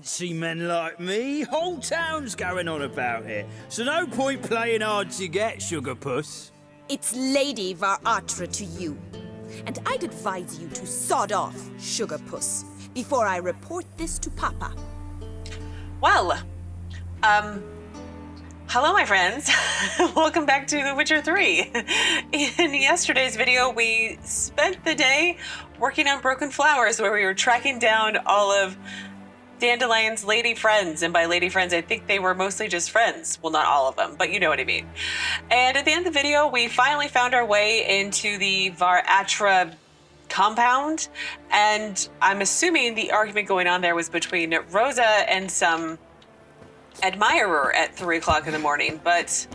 fancy men like me. Whole town's going on about it. So no point playing hard to get, sugar puss. It's Lady Attre to you. And I'd advise you to sod off, sugar puss, before I report this to Papa. Well, hello my friends. Welcome back to The Witcher 3. In yesterday's video, we spent the day working on Broken Flowers, where we were tracking down all of Dandelion's lady friends. And by lady friends, I think they were mostly just friends. Well, not all of them, but you know what I mean. And at the end of the video, we finally found our way into the Attre compound. And I'm assuming the argument going on there was between Rosa and some admirer at 3 o'clock in the morning, but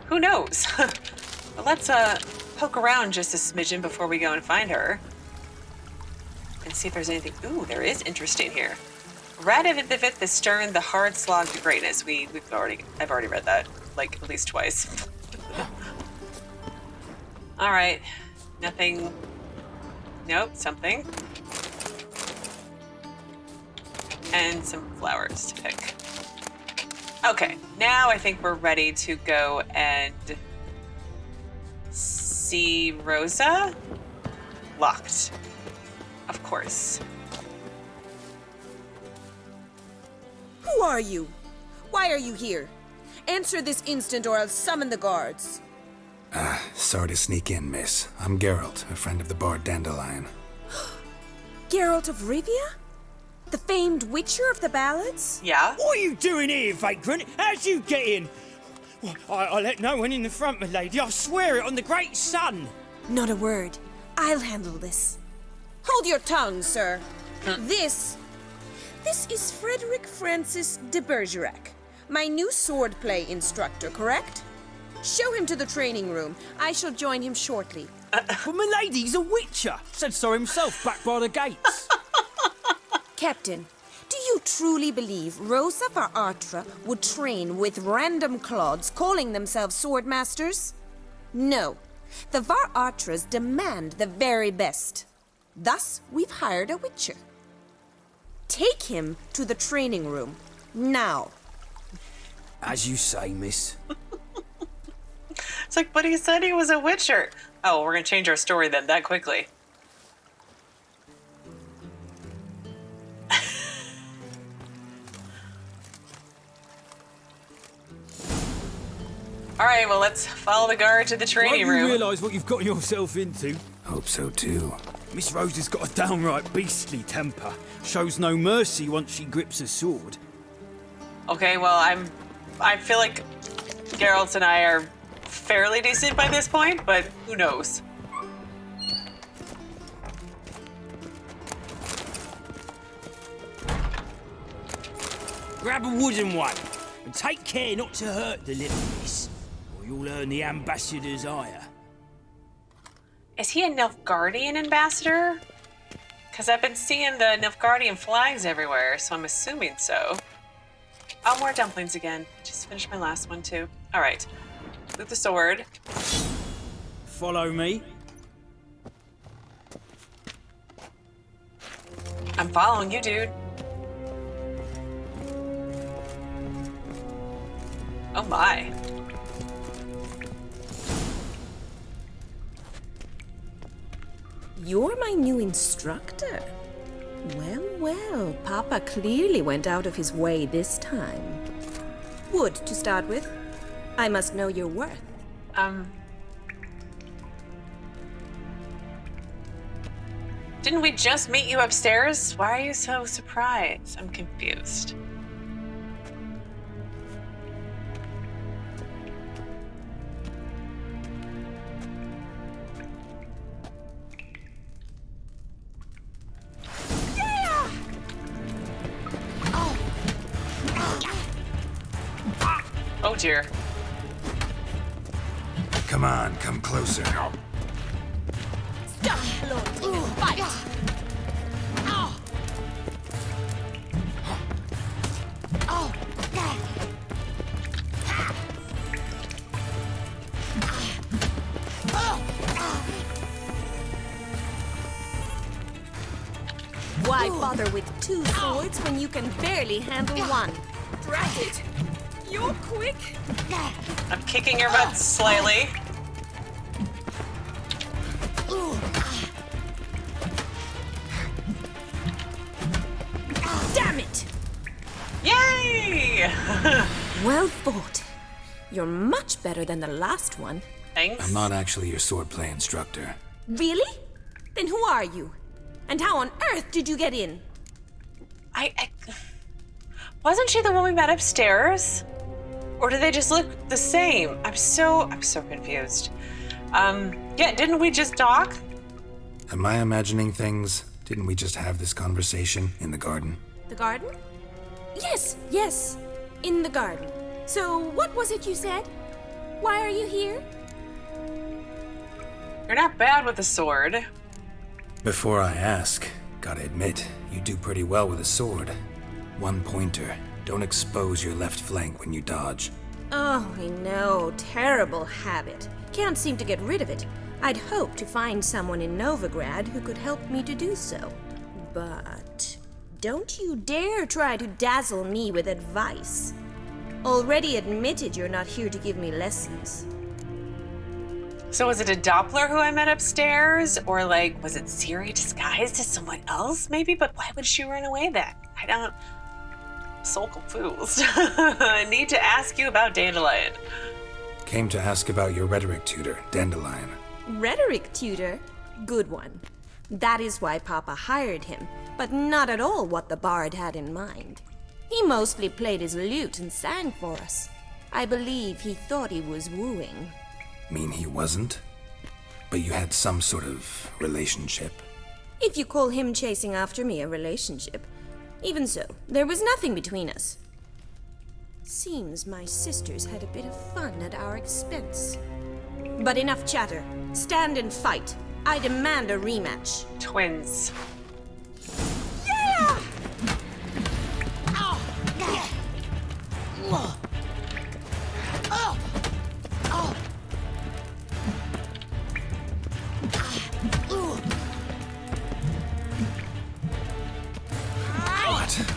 who knows? But let's poke around just a smidgen before we go and find her and see if there's anything. Ooh, there is interesting here. Radivit the stern, the hard slog to greatness. I've already read that like at least twice. All right, nothing. Nope, something. And some flowers to pick. Okay, now I think we're ready to go and see Rosa. Locked, of course. Who are you? Why are you here? Answer this instant or I'll summon the guards. Sorry to sneak in, miss. I'm Geralt, a friend of the bard Dandelion. Geralt of Rivia? The famed witcher of the ballads? Yeah? What are you doing here, vagrant? How'd you get in? Well, I let no one in the front, my lady. I swear it on the great sun. Not a word. I'll handle this. Hold your tongue, sir. This is Frederick Francis de Bergerac, my new swordplay instructor, correct? Show him to the training room. I shall join him shortly. But my lady's a witcher. Said so himself back by the gates. Captain, do you truly believe Rosa Attre would train with random clods calling themselves swordmasters? No. The Attres demand the very best. Thus, we've hired a witcher. Take him to the training room, now. As you say, miss. It's like, but he said he was a witcher. Oh, we're gonna change our story then that quickly. All right, well, let's follow the guard to the training room. You realise what you've got yourself into? Hope so too. Miss Rosa's got a downright beastly temper. Shows no mercy once she grips a sword. Okay, well, I feel like Geralt and I are fairly decent by this point, but who knows? Grab a wooden one, and take care not to hurt the little miss, or you'll earn the ambassador's ire. Is he a Nilfgaardian ambassador? Because I've been seeing the Nilfgaardian flags everywhere, so I'm assuming so. Oh, more dumplings again. Just finished my last one, too. All right. With the sword. Follow me. I'm following you, dude. Oh, my. You're my new instructor. Well, well, Papa clearly went out of his way this time. Wood, to start with. I must know your worth. Didn't we just meet you upstairs? Why are you so surprised? I'm confused. Oh dear. Come on, come closer. Stop, Lord. Fight! Why bother with two swords when you can barely handle one? Drat it! You're quick! I'm kicking your butt slightly. Damn it! Yay! Well fought. You're much better than the last one. Thanks. I'm not actually your swordplay instructor. Really? Then who are you? And how on earth did you get in? I wasn't she the one we met upstairs? Or do they just look the same? I'm so confused. Yeah, didn't we just talk? Am I imagining things? Didn't we just have this conversation in the garden? The garden? Yes, in the garden. So what was it you said? Why are you here? You're not bad with a sword. Before I ask, gotta admit, you do pretty well with a sword. One pointer. Don't expose your left flank when you dodge. Oh, I know. Terrible habit. Can't seem to get rid of it. I'd hoped to find someone in Novigrad who could help me to do so. But don't you dare try to dazzle me with advice. Already admitted you're not here to give me lessons. So was it a Doppler who I met upstairs? Or like, was it Ciri disguised as someone else maybe? But why would she run away then? I don't... So confused. I need to ask you about Dandelion. Came to ask about your rhetoric tutor, Dandelion. Rhetoric tutor? Good one. That is why Papa hired him, but not at all what the bard had in mind. He mostly played his lute and sang for us. I believe he thought he was wooing. Mean he wasn't? But you had some sort of relationship? If you call him chasing after me a relationship. Even so, there was nothing between us. Seems my sisters had a bit of fun at our expense. But enough chatter. Stand and fight. I demand a rematch. Twins. Yeah! What?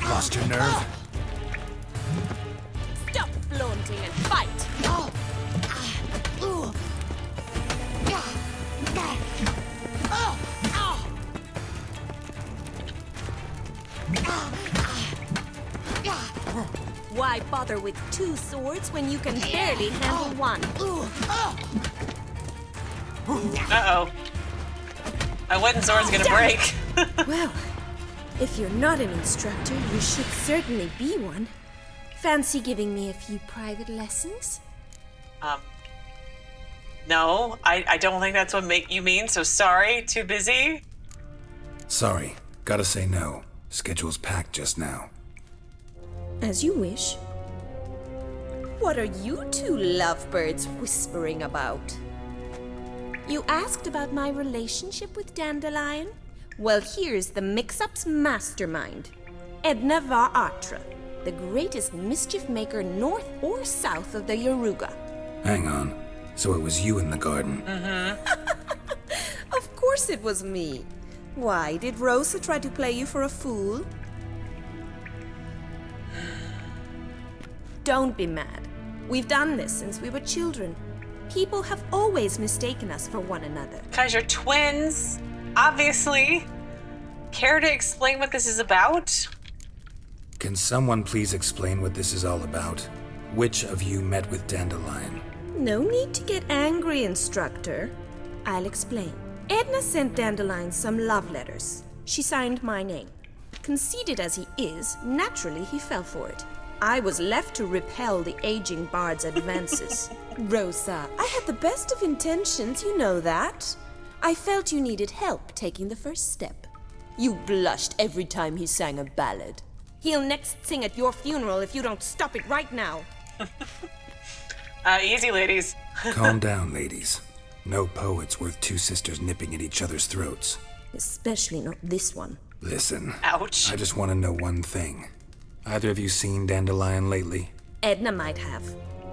Lost your nerve? Stop flaunting and fight! Why bother with two swords when you can barely handle one? Uh-oh. My wooden sword's gonna break. Well, if you're not an instructor, you should certainly be one. Fancy giving me a few private lessons? No, I don't think that's what you mean, so sorry, too busy. Sorry, gotta say no. Schedule's packed just now. As you wish. What are you two lovebirds whispering about? You asked about my relationship with Dandelion? Well, here's the mix-up's mastermind. Edna var Attre, the greatest mischief maker north or south of the Yaruga. Hang on. So it was you in the garden? Of course it was me. Why, did Rosa try to play you for a fool? Don't be mad. We've done this since we were children. People have always mistaken us for one another. Because you're twins, obviously. Care to explain what this is about? Can someone please explain what this is all about? Which of you met with Dandelion? No need to get angry, instructor. I'll explain. Edna sent Dandelion some love letters. She signed my name. Conceited as he is, naturally he fell for it. I was left to repel the aging bard's advances. Rosa, I had the best of intentions, you know that. I felt you needed help taking the first step. You blushed every time he sang a ballad. He'll next sing at your funeral if you don't stop it right now. Easy, ladies. Calm down, ladies. No poet's worth two sisters nipping at each other's throats. Especially not this one. Listen. Ouch. I just want to know one thing. Either of you seen Dandelion lately? Edna might have.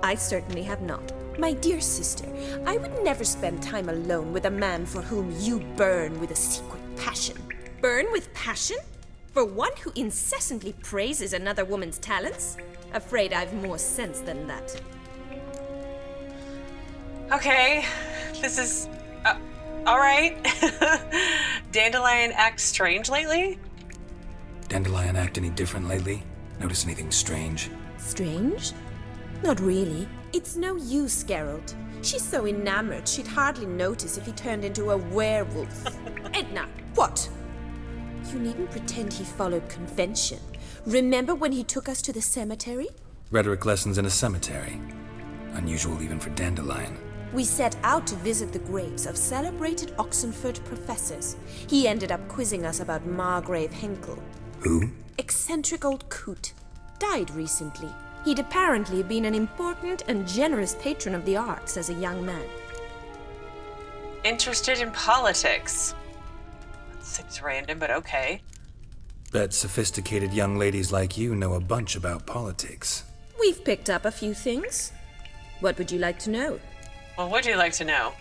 I certainly have not. My dear sister, I would never spend time alone with a man for whom you burn with a secret passion. Burn with passion? For one who incessantly praises another woman's talents? Afraid I've more sense than that. Okay, this is... alright. Dandelion act strange lately? Dandelion act any different lately? Notice anything strange? Strange? Not really. It's no use, Geralt. She's so enamored she'd hardly notice if he turned into a werewolf. Edna, what? You needn't pretend he followed convention. Remember when he took us to the cemetery? Rhetoric lessons in a cemetery. Unusual even for Dandelion. We set out to visit the graves of celebrated Oxenford professors. He ended up quizzing us about Margrave Henkel. Who? Eccentric old coot. Died recently. He'd apparently been an important and generous patron of the arts as a young man. Interested in politics. Seems random, but okay. Bet sophisticated young ladies like you know a bunch about politics. We've picked up a few things. What would you like to know? What would you like to know?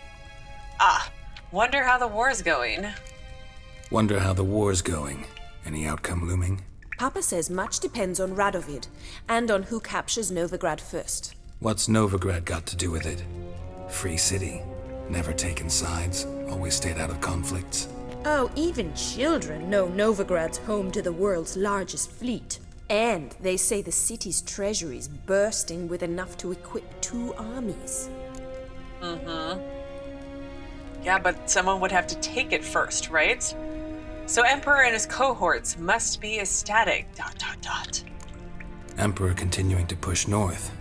Wonder how the war's going. Wonder how the war's going. Any outcome looming? Papa says much depends on Radovid, and on who captures Novigrad first. What's Novigrad got to do with it? Free city. Never taken sides. Always stayed out of conflicts. Oh, even children know Novigrad's home to the world's largest fleet. And they say the city's treasury's bursting with enough to equip 2 armies. Yeah, but someone would have to take it first, right? So Emperor and his cohorts must be ecstatic, ... Emperor continuing to push north.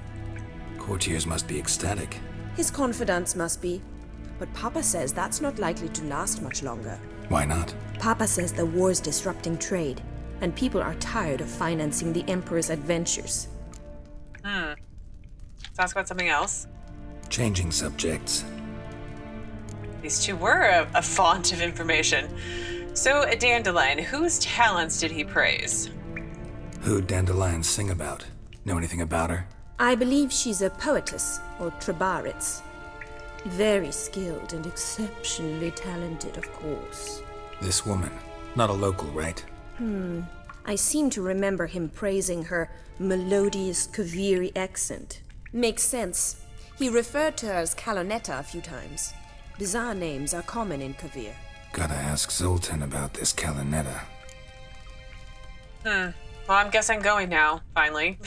Courtiers must be ecstatic. His confidants must be. But Papa says that's not likely to last much longer. Why not? Papa says the war's disrupting trade, and people are tired of financing the Emperor's adventures. Let's ask about something else. Changing subjects. These two were a font of information. So, Dandelion, whose talents did he praise? Who'd Dandelion sing about? Know anything about her? I believe she's a poetess, or trebaritz. Very skilled and exceptionally talented, of course. This woman. Not a local, right? I seem to remember him praising her melodious Kaviri accent. Makes sense. He referred to her as Callonetta a few times. Bizarre names are common in Kavir. Gotta ask Zoltan about this Callonetta. Well, I guess I'm going now, finally.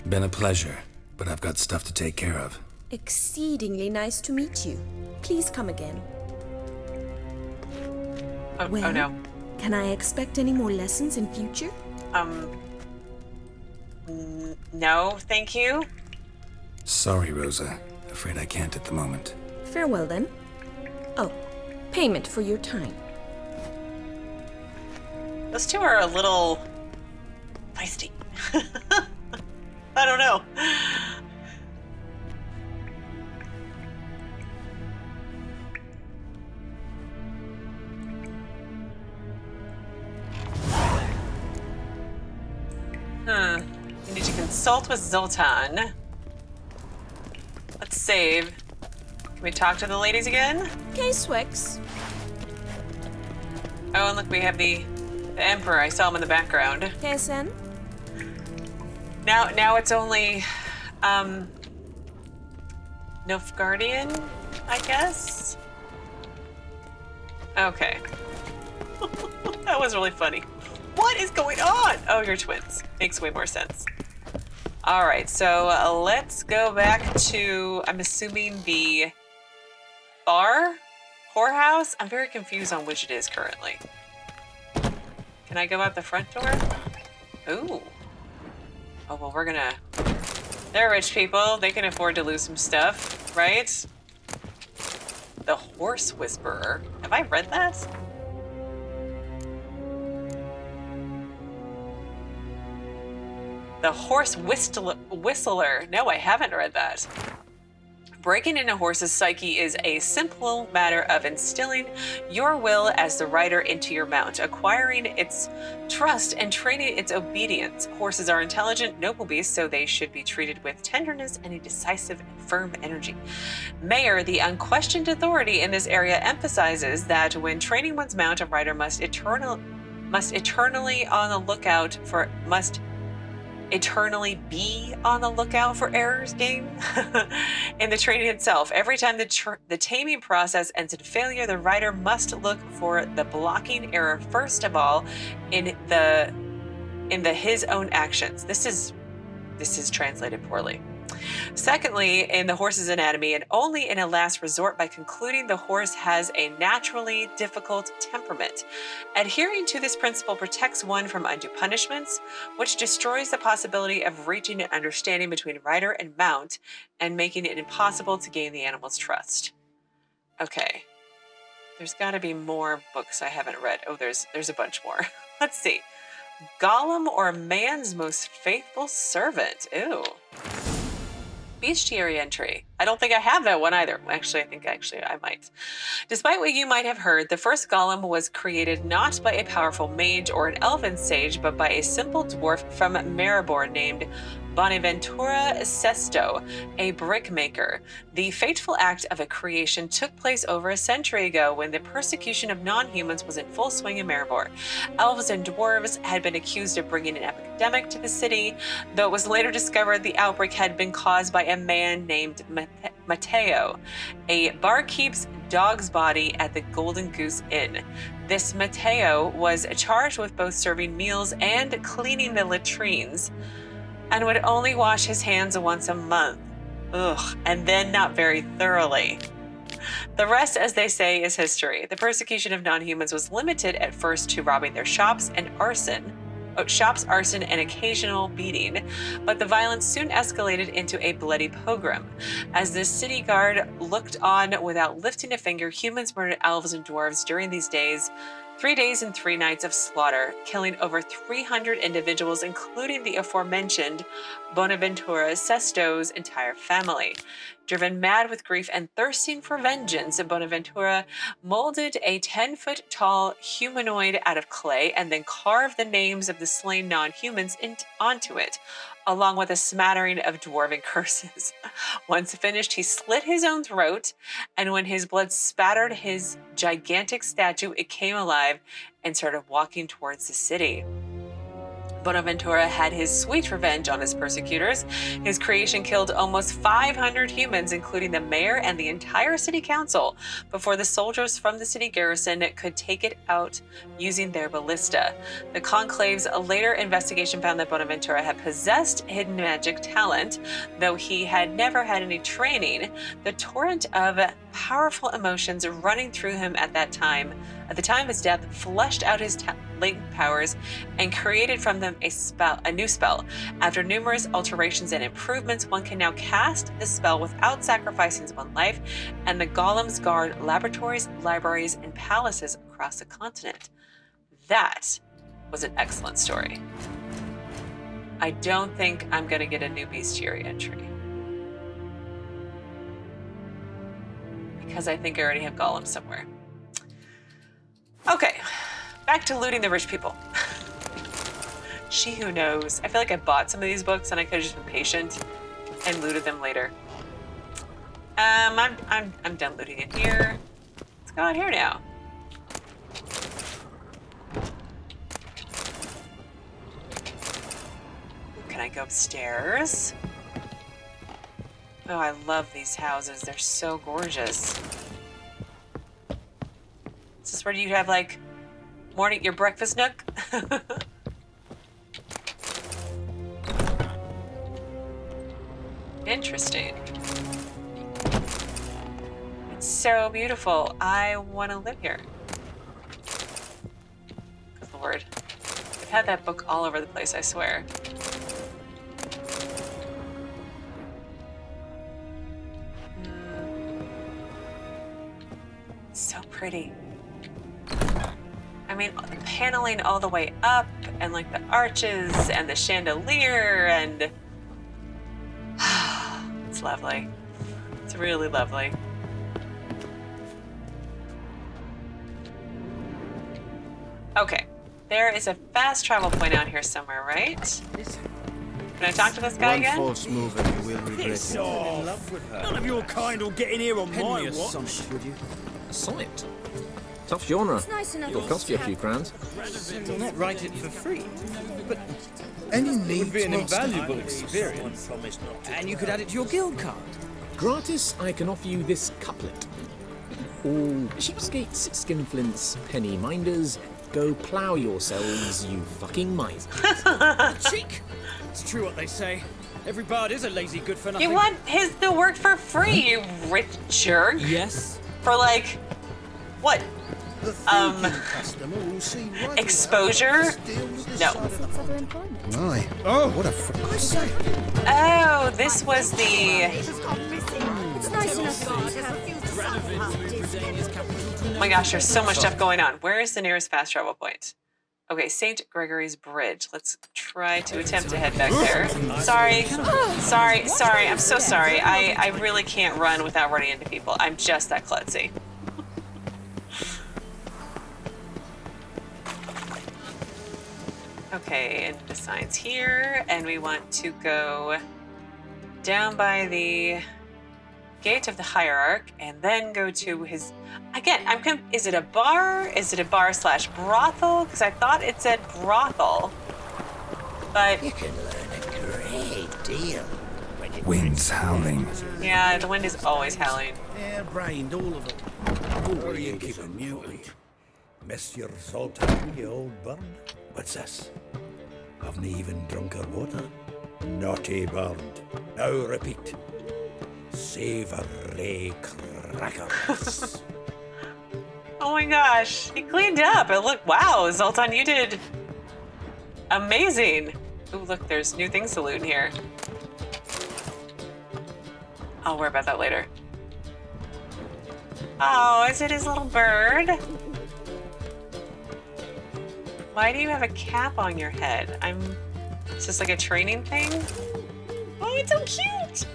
Been a pleasure, but I've got stuff to take care of. Exceedingly nice to meet you. Please come again. Oh Well? no. Can I expect any more lessons in future? No, thank you. Sorry, Rosa. Afraid I can't at the moment. Farewell then. Oh, payment for your time. Those two are a little feisty. I don't know. We need to consult with Zoltan. Let's save. Can we talk to the ladies again? K-Swex. Oh, and look, we have the Emperor. I saw him in the background. KSN. Now it's only, Nilfgaardian, I guess? Okay. That was really funny. What is going on? Oh, you're twins. Makes way more sense. All right, so let's go back to, I'm assuming, the bar? Whorehouse? I'm very confused on which it is currently. Can I go out the front door? Ooh. Oh, well, we're gonna... They're rich people. They can afford to lose some stuff, right? The Horse Whisperer. Have I read that? The Horse Whistler. No, I haven't read that. Breaking in a horse's psyche is a simple matter of instilling your will as the rider into your mount, acquiring its trust and training its obedience. Horses are intelligent, noble beasts, so they should be treated with tenderness and a decisive and firm energy. Mayer, the unquestioned authority in this area, emphasizes that when training one's mount, a rider must must eternally be on the lookout for errors gained in the training itself. Every time the taming process ends in failure, the rider must look for the blocking error first of all in his own actions. This is translated poorly. Secondly, in the horse's anatomy, and only in a last resort by concluding the horse has a naturally difficult temperament. Adhering to this principle protects one from undue punishments, which destroys the possibility of reaching an understanding between rider and mount, and making it impossible to gain the animal's trust. Okay. There's got to be more books I haven't read. Oh, there's a bunch more. Let's see. Golem or man's most faithful servant. Ooh. Bestiary entry. I don't think I have that one either. Actually, I think I might. Despite what you might have heard, the first golem was created not by a powerful mage or an elven sage, but by a simple dwarf from Maribor named Bonaventura Sesto, a brickmaker. The fateful act of a creation took place over a century ago when the persecution of non-humans was in full swing in Maribor. Elves and dwarves had been accused of bringing an epidemic to the city, though it was later discovered the outbreak had been caused by a man named Mateo, a barkeep's dog's body at the Golden Goose Inn. This Mateo was charged with both serving meals and cleaning the latrines, and would only wash his hands once a month. Ugh, and then not very thoroughly. The rest, as they say, is history. The persecution of non-humans was limited at first to robbing their shops, arson, and occasional beating, but the violence soon escalated into a bloody pogrom. As the city guard looked on without lifting a finger, humans murdered elves and dwarves during these days. 3 days and 3 nights of slaughter, killing over 300 individuals, including the aforementioned Bonaventura Sesto's entire family. Driven mad with grief and thirsting for vengeance, Bonaventura molded a 10-foot-tall humanoid out of clay and then carved the names of the slain non-humans onto it, along with a smattering of dwarven curses. Once finished, he slit his own throat, and when his blood spattered his gigantic statue, it came alive and started walking towards the city. Bonaventura had his sweet revenge on his persecutors. His creation killed almost 500 humans, including the mayor and the entire city council, before the soldiers from the city garrison could take it out using their ballista. The conclave's later investigation found that Bonaventura had possessed hidden magic talent, though he had never had any training. The torrent of powerful emotions running through him at the time of his death, flushed out his latent powers and created from them a new spell. After numerous alterations and improvements, one can now cast the spell without sacrificing one's life, and the golems guard laboratories, libraries, and palaces across the continent. That was an excellent story. I don't think I'm going to get a new bestiary entry, because I think I already have golems somewhere. Okay, back to looting the rich people. She who knows. I feel like I bought some of these books and I could have just been patient and looted them later. I'm done looting in here. Let's go out here now. Can I go upstairs? Oh, I love these houses. They're so gorgeous. Is this where you'd have, like, your breakfast nook? Interesting. It's so beautiful. I want to live here. Good Lord. I've had that book all over the place, I swear. It's so pretty. I mean, the paneling all the way up, and like the arches and the chandelier, and it's lovely. It's really lovely. Okay, there is a fast travel point out here somewhere, right? Can I talk to this guy again? One false move and you will regret Piss it. off! None of your kind will get in here on my watch. Sonnet, would you? A sonnet? Tough genre. nice enough It'll cost you a few crowns. You'll not write it for free. But Any it would needs be an must invaluable experience. And you could add it to your guild card. Gratis, I can offer you this couplet. All cheapskates, skinflints, penny minders, go plough yourselves, you fucking misers. Cheek! It's true what they say. Every bard is a lazy good for nothing. You want his to work for free, you rich jerk. Yes. For like, what? The thinking customer will see right Exposure? No. My, oh, what a I say. Oh, this was the. It's nice enough. Oh my gosh, there's so much stuff going on. Where is the nearest fast travel point? Okay, St. Gregory's Bridge. Let's try to attempt to head back there. Sorry. I'm so sorry. I really can't run without running into people. I'm just that klutzy. Okay, and the sign's here, and we want to go down by the Gate of the Hierarch, and then go to his. Again, is it a bar? Is it a bar/brothel? Because I thought it said brothel, but You can learn a great deal when you Wind's howling. yeah, the wind is always howling. Hair-brained, all of them. Who are you keeping mutely? Monsieur Zoltan, you old bird? What's this? Haven't even drunk her water? Naughty bird. Now repeat. Savoury crackers. Oh my gosh, he cleaned up. And look, wow, Zoltan, you did amazing. Ooh, look, there's new things to loot in here. I'll worry about that later. Oh, is it his little bird? Why do you have a cap on your head? It's just like a training thing? Oh, it's so cute!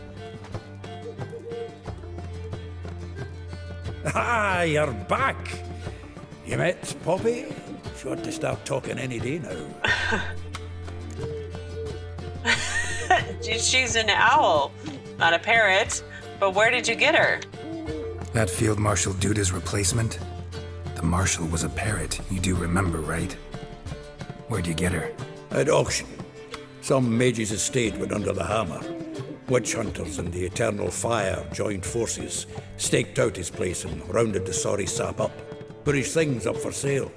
Ah, you're back. You met Poppy? She ought to start talking any day now. She's an owl, not a parrot. But where did you get her? That Field Marshal Duda's replacement? The Marshal was a parrot, you do remember, right? Where'd you get her? At auction. Some mage's estate went under the hammer. Witch hunters and the Eternal Fire joined forces, staked out his place and rounded the sorry sap up. Put his things up for sale.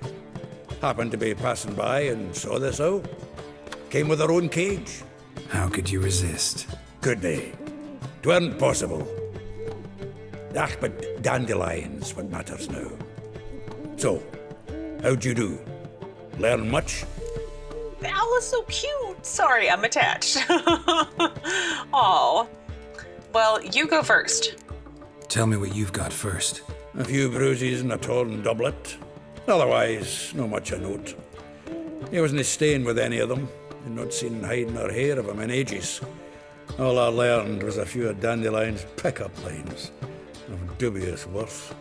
Happened to be passing by and saw this out. Came with her own cage. How could you resist? Could they? 'Tweren't possible. Ah, but Dandelion's what matters now. So, how'd you do? Learn much? The owl is so cute. Sorry, I'm attached. Oh. Well, you go first. Tell me what you've got first. A few bruises and a torn doublet. Otherwise, no much a note. He wasn't staying with any of them, and not seen hide nor hair of him in ages. All I learned was a few of Dandelion's pickup lines of dubious worth.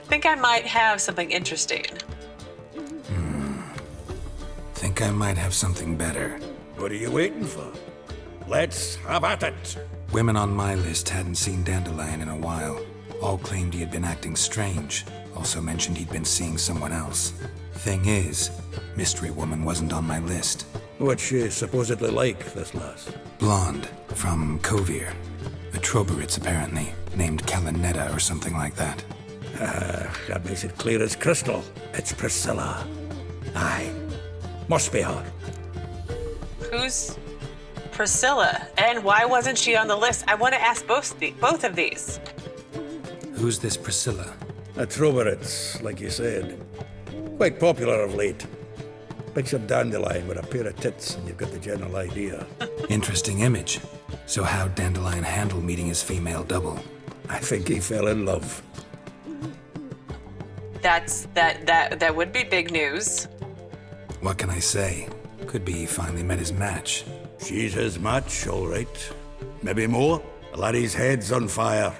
Think I might have something interesting. Think I might have something better. What are you waiting for? Let's have at it. Women on my list hadn't seen Dandelion in a while. All claimed he had been acting strange. Also mentioned he'd been seeing someone else. Thing is, Mystery Woman wasn't on my list. What's she supposedly like, this lass? Blonde, from Kovir. A Troberitz, apparently, named Callonetta or something like that. That makes it clear as crystal. It's Priscilla. Aye. Must be her. Who's Priscilla? And why wasn't she on the list? I want to ask both of these. Who's this Priscilla? A Troberitz, like you said. Quite popular of late. Picture Dandelion with a pair of tits and you've got the general idea. Interesting image. So how'd Dandelion handle meeting his female double? I think he fell in love. That would be big news. What can I say? Could be he finally met his match. She's his match, all right. Maybe more. The laddie's head's on fire.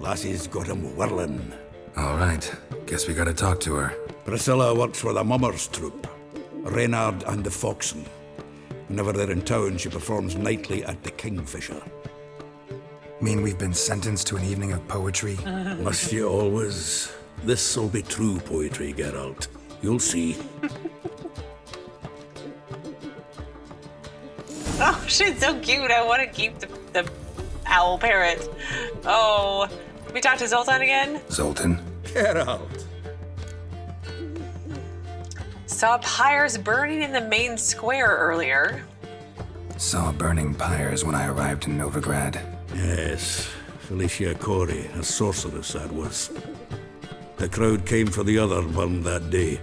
Lassie's got him whirling. All right. Guess we gotta talk to her. Priscilla works for the Mummers troupe. Reynard and the Foxen. Whenever they're in town, she performs nightly at the Kingfisher. Mean we've been sentenced to an evening of poetry? Must you always? This'll be true poetry, Geralt. You'll see. Oh, she's so cute. I want to keep the owl parrot. Oh, can we talk to Zoltan again? Zoltan? Geralt! Saw pyres burning in the main square earlier. Saw burning pyres when I arrived in Novigrad. Yes, Felicia Cori, a sorceress that was. The crowd came for the other one that day.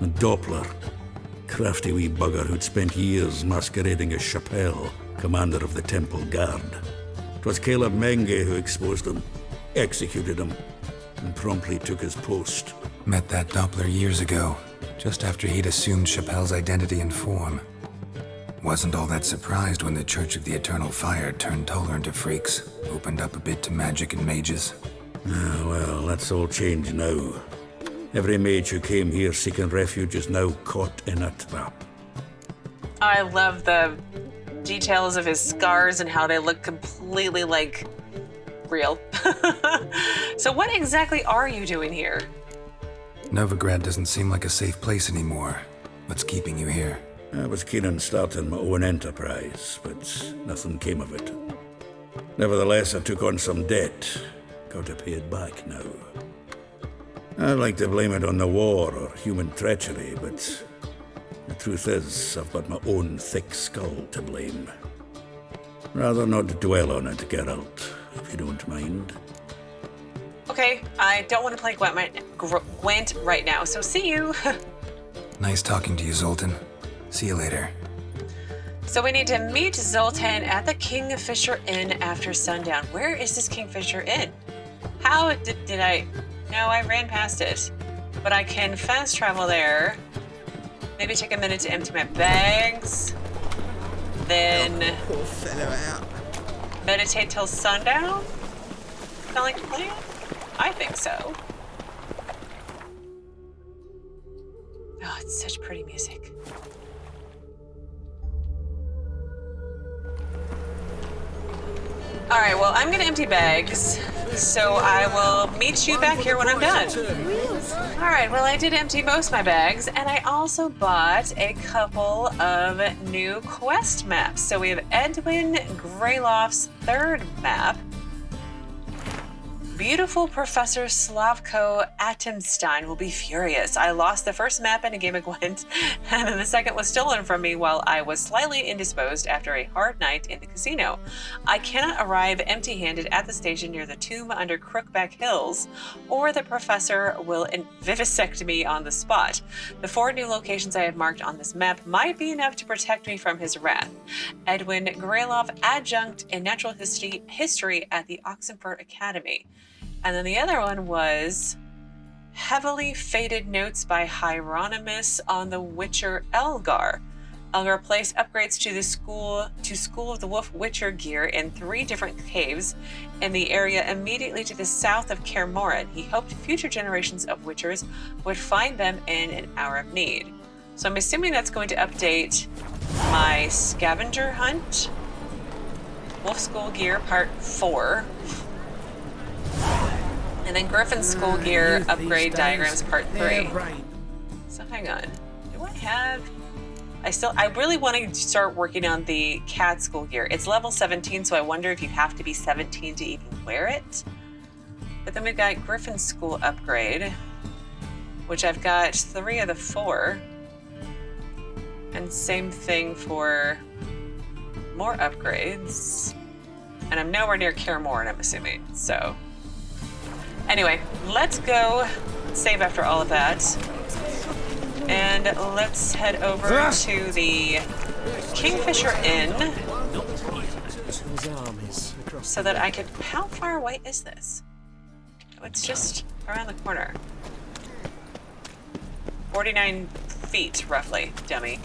A Doppler, crafty wee bugger who'd spent years masquerading as Chappelle, commander of the Temple Guard. 'Twas Caleb Menge who exposed him, executed him, and promptly took his post. Met that Doppler years ago, just after he'd assumed Chappelle's identity and form. Wasn't all that surprised when the Church of the Eternal Fire turned tolerant of freaks, opened up a bit to magic and mages. Ah, well, that's all changed now. Every mage who came here seeking refuge is now caught in a trap. I love the details of his scars and how they look completely like real. So what exactly are you doing here? Novigrad doesn't seem like a safe place anymore. What's keeping you here? I was keen on starting my own enterprise, but nothing came of it. Nevertheless, I took on some debt. Got to pay it back now. I'd like to blame it on the war or human treachery, but the truth is, I've got my own thick skull to blame. Rather not dwell on it, Geralt, if you don't mind. Okay, I don't want to play Gwent right now, so see you. Nice talking to you, Zoltan. See you later. So we need to meet Zoltan at the Kingfisher Inn after sundown. Where is this Kingfisher Inn? How did I... No, I ran past it. But I can fast travel there. Maybe take a minute to empty my bags. Then... Poor fellow out. meditate till sundown? Sound like a plan? I think so. Oh, it's such pretty music. All right, well, I'm gonna empty bags, so I will meet you back here when I'm done. All right, well, I did empty most of my bags, and I also bought a couple of new quest maps. So we have Edwin Greloff's third map. Beautiful Professor Slavko Atemstein will be furious. I lost the first map in a game of Gwent, and then the second was stolen from me while I was slightly indisposed after a hard night in the casino. I cannot arrive empty-handed at the station near the tomb under Crookback Hills, or the professor will vivisect me on the spot. The 4 new locations I have marked on this map might be enough to protect me from his wrath. Edwin Greloff, adjunct in natural history at the Oxenford Academy. And then the other one was heavily faded notes by Hieronymus on the Witcher Elgar. Elgar placed upgrades to the School of the Wolf Witcher gear in 3 different caves in the area immediately to the south of Kaer Morhen. He hoped future generations of Witchers would find them in an hour of need. So I'm assuming that's going to update my scavenger hunt. Wolf School Gear Part 4. And then Griffin School Gear Upgrade Diagrams Part 3. So hang on. Do I have... I really want to start working on the cat school gear. It's level 17, so I wonder if you have to be 17 to even wear it. But then we've got Griffin School Upgrade, which I've got 3 of the 4. And same thing for more upgrades. And I'm nowhere near Kaer Morhen, I'm assuming, so... Anyway, let's go save after all of that. And let's head over to the Kingfisher Inn so that I could... How far away is this? Oh, it's just around the corner. 49 feet, roughly, dummy.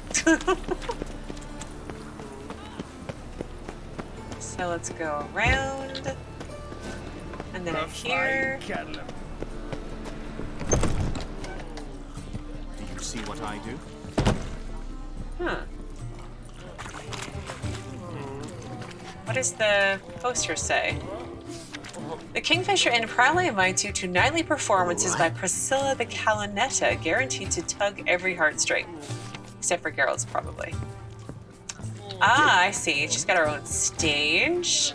So let's go around. And then in here. Do you see what I do? What does the poster say? The Kingfisher Inn proudly invites you to nightly performances by Priscilla the Callonetta, guaranteed to tug every heartstring. Except for Geralt's, probably. Ah, I see. She's got her own stage.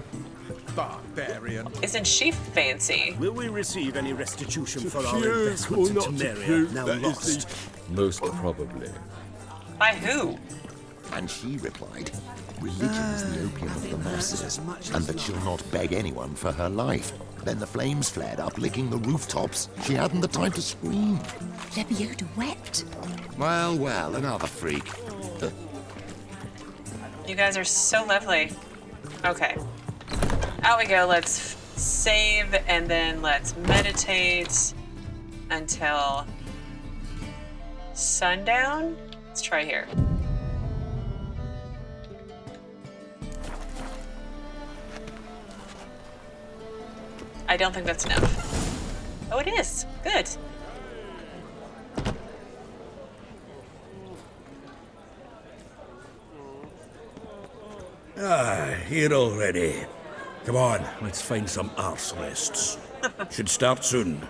Barbarian. Isn't she fancy? Will we receive any restitution for our investment in Temeria, now lost? Most probably. By who? And she replied, religion is the opium of the masses, and that she'll not beg anyone for her life. Then the flames flared up, licking the rooftops. She hadn't the time to scream. Lebioda wept. Well, another freak. You guys are so lovely. Okay. Out we go. Let's save and then let's meditate until sundown. Let's try here. I don't think that's enough. Oh, it is. Good. Here already. Come on, let's find some arse rests. Should start soon.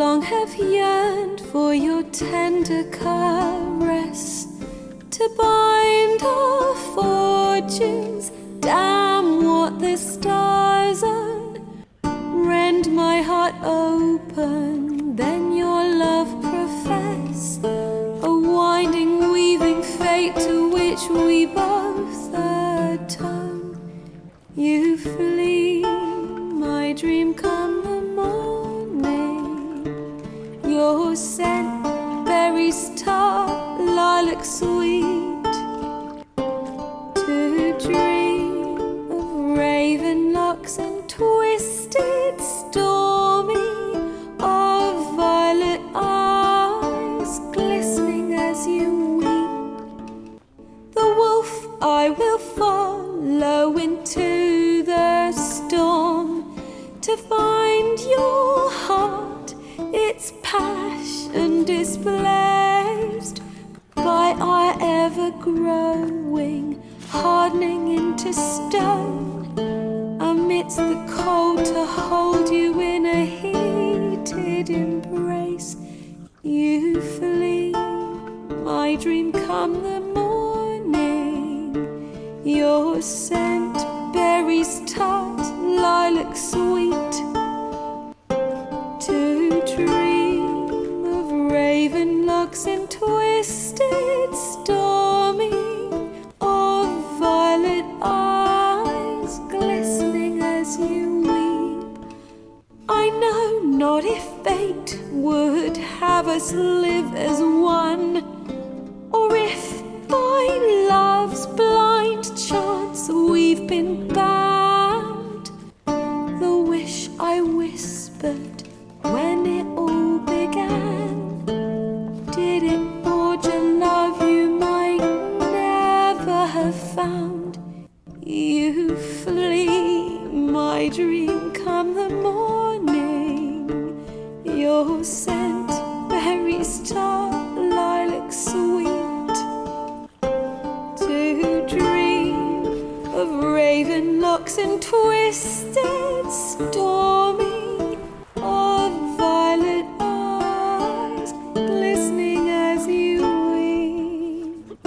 long have yearned for your tender caress, to bind our fortunes. Damn what the stars are. Rend my heart open, then your love profess, a winding, weaving fate to which we both atone. You flee, my dream come the morning. Your scent, berries tart, lilac sweet, to dream of raven locks and twisted, stormy, of violet eyes glistening as you weep. The wolf I will follow into the storm, to find your heart, its passion displaced by our ever-growing, hardening into stone, amidst the cold to hold you in a heated embrace. You flee, my dream come the morning, your scent, berries tart, lilac sweet, to dream of raven locks and twisted, stormy, of violet eyes glistening as you weep. I know not if fate would have us live as one, or if by love's blind chance we've been bound. The wish I whispered when it all began, did it forge a love you might never have found? You flee, my dream come the morning, your scent, berries tart, lilac sweet, to dream of raven locks and twisted, stormy, of violet eyes glistening as you weep.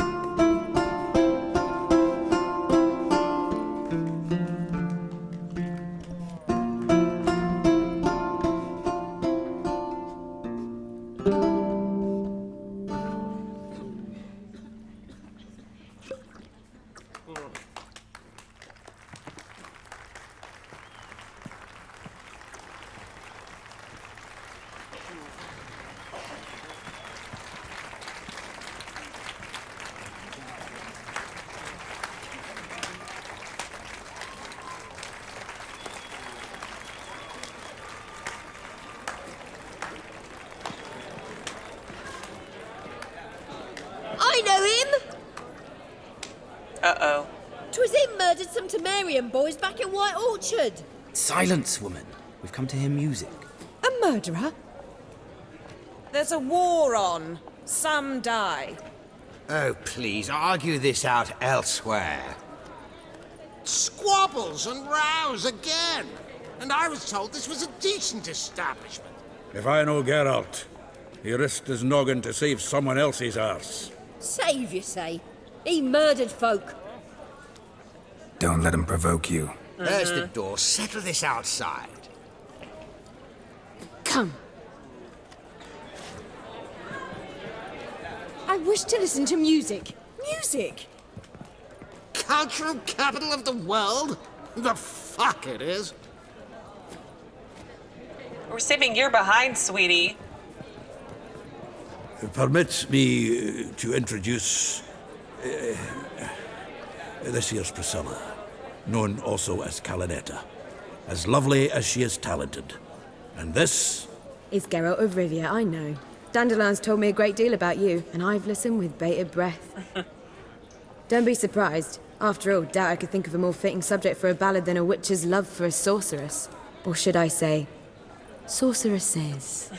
Uh-oh. 'Twas him murdered some Temerian boys back in White Orchard. Silence, woman. We've come to hear music. A murderer? There's a war on. Some die. Oh, please, argue this out elsewhere. Squabbles and rows again. And I was told this was a decent establishment. If I know Geralt, he risked his noggin to save someone else's arse. Save, you say? He murdered folk. Don't let him provoke you. There's the door. Settle this outside. Come. I wish to listen to music. Music? Cultural capital of the world? The fuck it is. We're saving you're behind, sweetie. Permit me to introduce this here's Priscilla, known also as Callonetta. As lovely as she is talented. And this... It's Geralt of Rivia, I know. Dandelion's told me a great deal about you, and I've listened with bated breath. Don't be surprised. After all, doubt I could think of a more fitting subject for a ballad than a witch's love for a sorceress. Or should I say, sorceresses.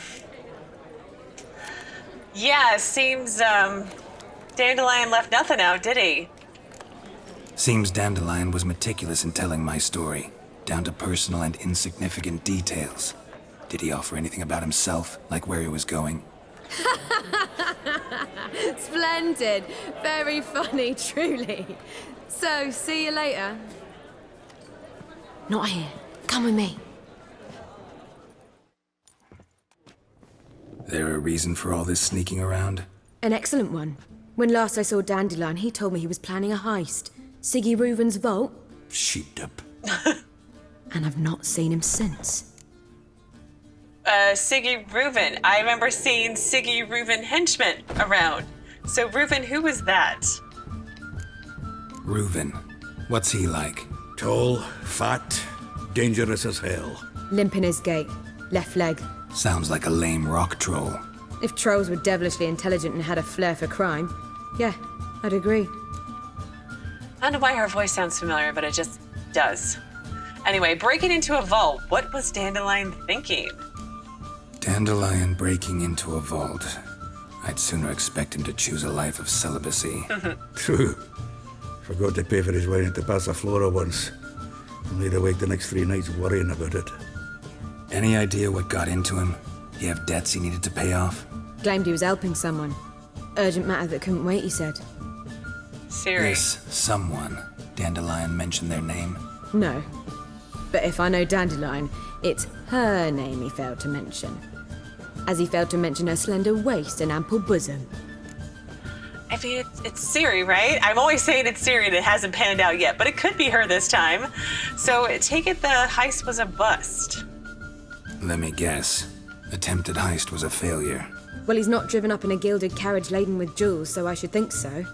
Yeah, it seems, Dandelion left nothing out, did he? Seems Dandelion was meticulous in telling my story, down to personal and insignificant details. Did he offer anything about himself, like where he was going? Splendid. Very funny, truly. So, see you later. Not here. Come with me. There a reason for all this sneaking around? An excellent one. When last I saw Dandelion, he told me he was planning a heist. Siggy Reuven's vault. Sheeped up. And I've not seen him since. Siggy Reuven. I remember seeing Siggy Reuven henchmen around. So Reuven, who was that? Reuven. What's he like? Tall, fat, dangerous as hell. Limp in his gait. Left leg. Sounds like a lame rock troll. If trolls were devilishly intelligent and had a flair for crime, yeah, I'd agree. I don't know why her voice sounds familiar, but it just does. Anyway, breaking into a vault. What was Dandelion thinking? Dandelion breaking into a vault. I'd sooner expect him to choose a life of celibacy. True. Forgot to pay for his wine at the Passaflora once. And laid awake the next 3 nights worrying about it. Any idea what got into him? He have debts he needed to pay off? Claimed he was helping someone. Urgent matter that couldn't wait, he said. Siri. Yes, someone. Dandelion mentioned their name? No. But if I know Dandelion, it's her name he failed to mention. As he failed to mention her slender waist and ample bosom. I mean, it's Siri, right? I'm always saying it's Siri and it hasn't panned out yet, but it could be her this time. So take it the heist was a bust. Let me guess. Attempted heist was a failure. Well, he's not driven up in a gilded carriage laden with jewels, so I should think so.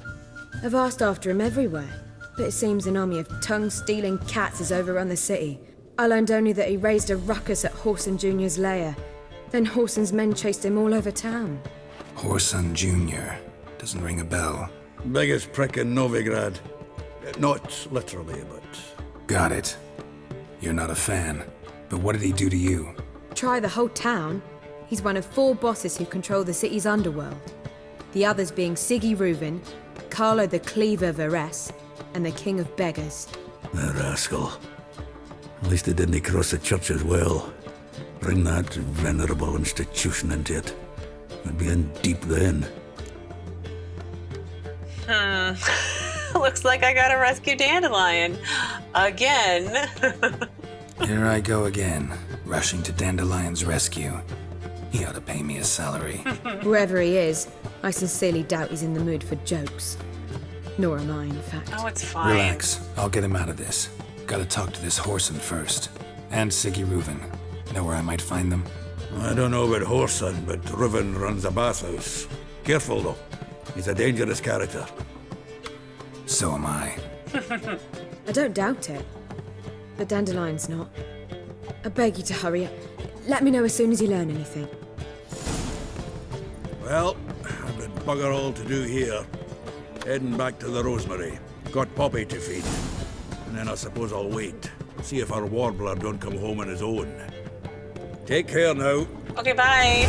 I've asked after him everywhere, but it seems an army of tongue-stealing cats has overrun the city. I learned only that he raised a ruckus at Whoreson Jr.'s lair. Then Whoreson's men chased him all over town. Whoreson Jr. Doesn't ring a bell. Biggest prick in Novigrad. Not literally, but... Got it. You're not a fan. But what did he do to you? Try the whole town. He's one of 4 bosses who control the city's underworld. The others being Siggy Reuven, Carlo the Cleaver Varese, and the King of Beggars. The rascal. At least he didn't cross the church as well. Bring that venerable institution into it. We'd be in deep then. Looks like I gotta rescue Dandelion. Again. Here I go again, rushing to Dandelion's rescue. He ought to pay me a salary. Whoever he is, I sincerely doubt he's in the mood for jokes. Nor am I, in fact. Oh, it's fine. Relax. I'll get him out of this. Gotta talk to this Whoreson first. And Siggy Reuven. Know where I might find them? I don't know about Whoreson, but Reuven runs a bathhouse. Careful, though. He's a dangerous character. So am I. I don't doubt it. But Dandelion's not. I beg you to hurry. Let me know as soon as you learn anything. Well, I've got bugger all to do here. Heading back to the Rosemary. Got Poppy to feed. And then I suppose I'll wait. See if our warbler don't come home on his own. Take care now. Okay, bye.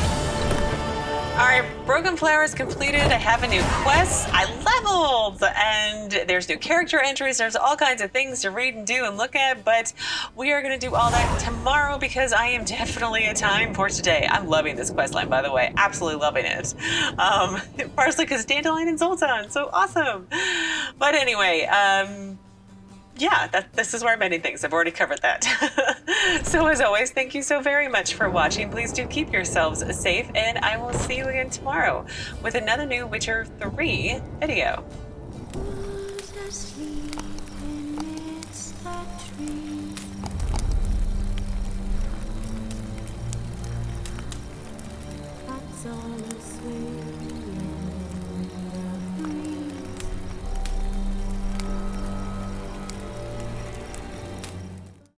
Alright, Broken Flowers completed. I have a new quest. I leveled! And there's new character entries. There's all kinds of things to read and do and look at, but we are going to do all that tomorrow because I am definitely a time for today. I'm loving this quest line, by the way. Absolutely loving it. Partially because Dandelion and Zoltan. So awesome. But anyway, yeah, this is where I'm ending things. I've already covered that. So as always, thank you so very much for watching. Please do keep yourselves safe, and I will see you again tomorrow with another new Witcher 3 video. That's all I say.